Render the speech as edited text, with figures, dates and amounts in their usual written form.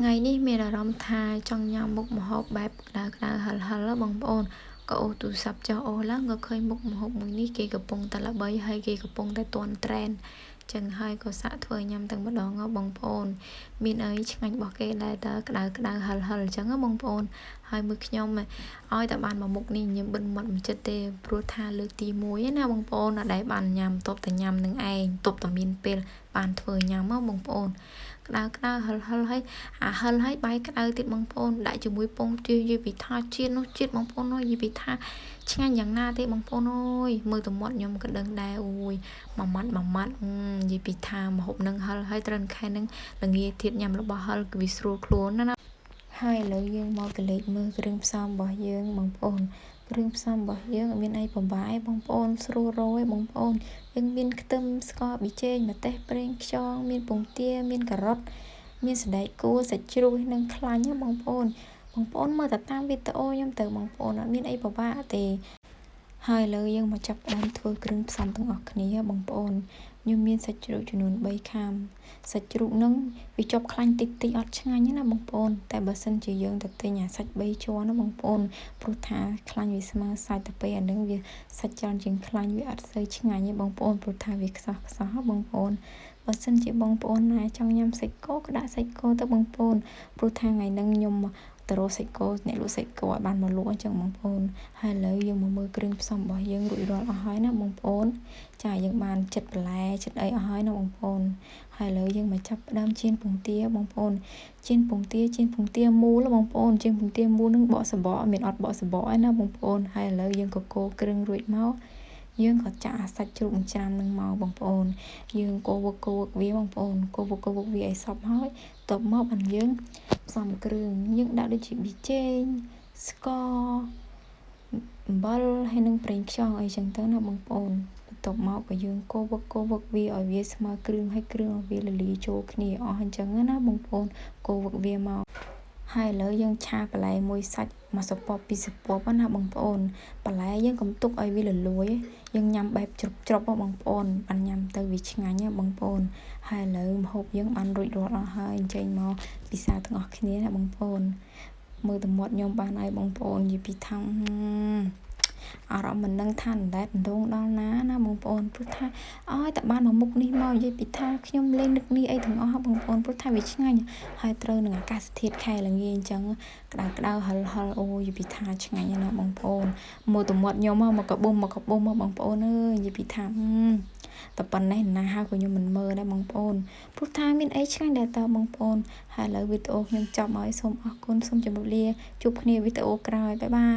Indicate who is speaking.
Speaker 1: ngày níមានអារម្មណ៍ថាចង់ញ៉ាំមុខម្ហូបបែបក្តៅៗហឹលៗបងប្អូនក៏អូសទូរស័ព្ទចុះអូឡើងក៏ឃើញមុខម្ហូបមួយនេះគេកំពុងតែល្បីហើយគេកំពុងតែទាន់ត្រេនចឹងហើយក៏សាក់ធ្វើញ៉ាំទាំងម្ដងបងប្អូនមានអីឆ្ងាញ់របស់គេដែរតើក្តៅហឹលអញ្ចឹងបងប្អូនហើយមួយខ្ញុំឲ្យតែបានមកមុខនេះញ៉ាំបិណ្ឌមាត់មិនចិត្តទេព្រោះថាលើកទី1ណាបងប្អូនដែលបានញ៉ាំតបតែញ៉ាំនឹងឯងតបតែមានពេលបានធ្វើញ៉ាំបងប្អូនក្តៅហឹលហើយអាហឹលហើយបាយក្តៅទៀតបងប្អូនដាក់ជាមួយពងទាយីពីថាជាតិនោះជាតិបងប្អូនអើយយីពីថាឆ្ងាញ់យ៉ាងណាទេបងប្អូនអើយមើលទៅមាត់ខ្ញុំក៏ដឹងដែរអូយមួយម៉ាត់និយាយពីថាម្ហូបនឹងហឹលហើយត្រូវខែនឹងល្ងាទៀតញ៉ាំរបស់ហឹលគឺវាស្រួលខ្លួនណាហើយឥឡូវយើងមកកលេចមើលគ្រឿងផ្សំរបស់យើងបងប្អូនគ្រឿងផ្សំរបស់យើងមានអីបំបាយបងប្អូនស្រួលរយបងប្អូនយើងមានខ្ទឹមស្ករប៊ីចេងម្ទេសប្រេងខ្យងមានពងទាមានការ៉ុតមានសណ្តែកគួរសាច់ជ្រូកនិងខ្លាញ់ណាបងប្អូនមើលទៅតាមវីដេអូខ្ញុំទៅបងប្អូនអត់មានអីពិបាកទេហើយឥឡូវយើងមកចាប់ផ្ដើមធ្វើគ្រឿងផ្សំទាំងអស់គ្នាបងប្អូនខ្ញុំមានសាច់ជ្រូកចំនួន3ខាំសាច់ជ្រូកនឹងវាជាប់ខ្លាញ់តិចអត់ឆ្ងាញ់ណាបងប្អូនតែបើសិនជាយើងទៅទិញអាសាច់3ជាន់ណាបងប្អូនព្រោះថាខ្លាញ់វាស្មើសាច់ទៅពេលអានឹងវាសាច់ច្រើនជាងខ្លាញ់វាអត់សូវឆ្ងាញ់ទេបងប្អូនព្រោះថាវាខ្សោះបងប្អូនបើសិនជាបងប្អូនណាចង់ញ៉ាំសាច់គោក៏ដាក់សាច់គោទៅបងប្អូនព្រោះថាថ្ងៃហ្នឹងខ្ញុំទៅរកសាច់គោអ្នកលក់សាច់គោឲ្យបានមកលក់អញ្ចឹងបងប្អូនហើយឥឡូវយើងមកមើលគ្រឿងផ្សំរបស់យើងរួចរាល់អស់ហើយណាបងប្អូនចាយើងបានចិត្តបន្លែចិត្តអីអស់ហើយណាបងប្អូនហើយឥឡូវយើងមកចាប់ផ្ដើមចៀនពងទាបងប្អូនចៀនពងទាមូលបងប្អូនចៀនពងទាមូលនឹងបកសបកមានអត់បកសបកឯណាបងប្អូនហើយឥឡូវយើងក៏កូរគ្រឿងរួចមកយើងក៏ចាក់អាសាច់ជ្រូកច្រាំនឹងមកបងប្អូនយើងកូរវឹកវាបងប្អូនកូរវឹកវាឲ្យសព្វហើយតបមកបានយើងផ្សំគ្រឿងយើងដាក់ដូចជាប៊ីចេងស្ករអំបិលហើយនិងប្រេងខ្យងអីចឹងទៅណាបងប្អូនបន្ទាប់មកក៏យើងកូរវឹកវាឲ្យវាស្មើគ្រឿងហើយគ្រឿងឲ្យវារលាយចូលគ្នាអស់អញ្ចឹងណាបងប្អូនកូរវឹកវាមកហើយឥឡូវយើងឆាបន្លែមួយសាច់មួយសពពីរសពណាបងប្អូនបន្លែយើងកុំទុកឲ្យវារលួយយើងញ៉ាំបែបច្រប់បងប្អូនបានញ៉ាំទៅវាឆ្ងាញ់បងប្អូនហើយឥឡូវម្ហូបយើងបានរួចរាល់អស់ហើយចេញមកពិសាទាំងអស់គ្នាណាបងប្អូនមើលទៅមាត់ខ្ញុំបានហើយបងប្អូននិយាយពីថាអារម្មណ៍មិននឹងថាដែតដងដល់ណាបងប្អូនព្រោះថាឲ្យតែបានមកមុខនេះមកនិយាយពីថាខ្ញុំលេងនឹកនេះអីទាំងអស់បងប្អូនព្រោះថាវាឆ្ងាញ់ហើយត្រូវនឹងអាកាសធាតុខែល្ងាអញ្ចឹងក្តៅហឹលអូយនិយាយពីថាឆ្ងាញ់ណាបងប្អូនមើលទៅមាត់ខ្ញុំមកកបុំមកបងប្អូនអើយនិយាយពីថាតែប៉ុណ្ណេះណាហៅក៏ខ្ញុំមិនមើលដែរបងប្អូនព្រោះថាមានអីឆ្ងាញ់ដែរតើបងប្អូនហើយឥឡូវវីដេអូខ្ញុំចប់ហើយសូមអរគុណសូមជម្រាបលាជួបគ្នាវីដេអូក្រោយបាយ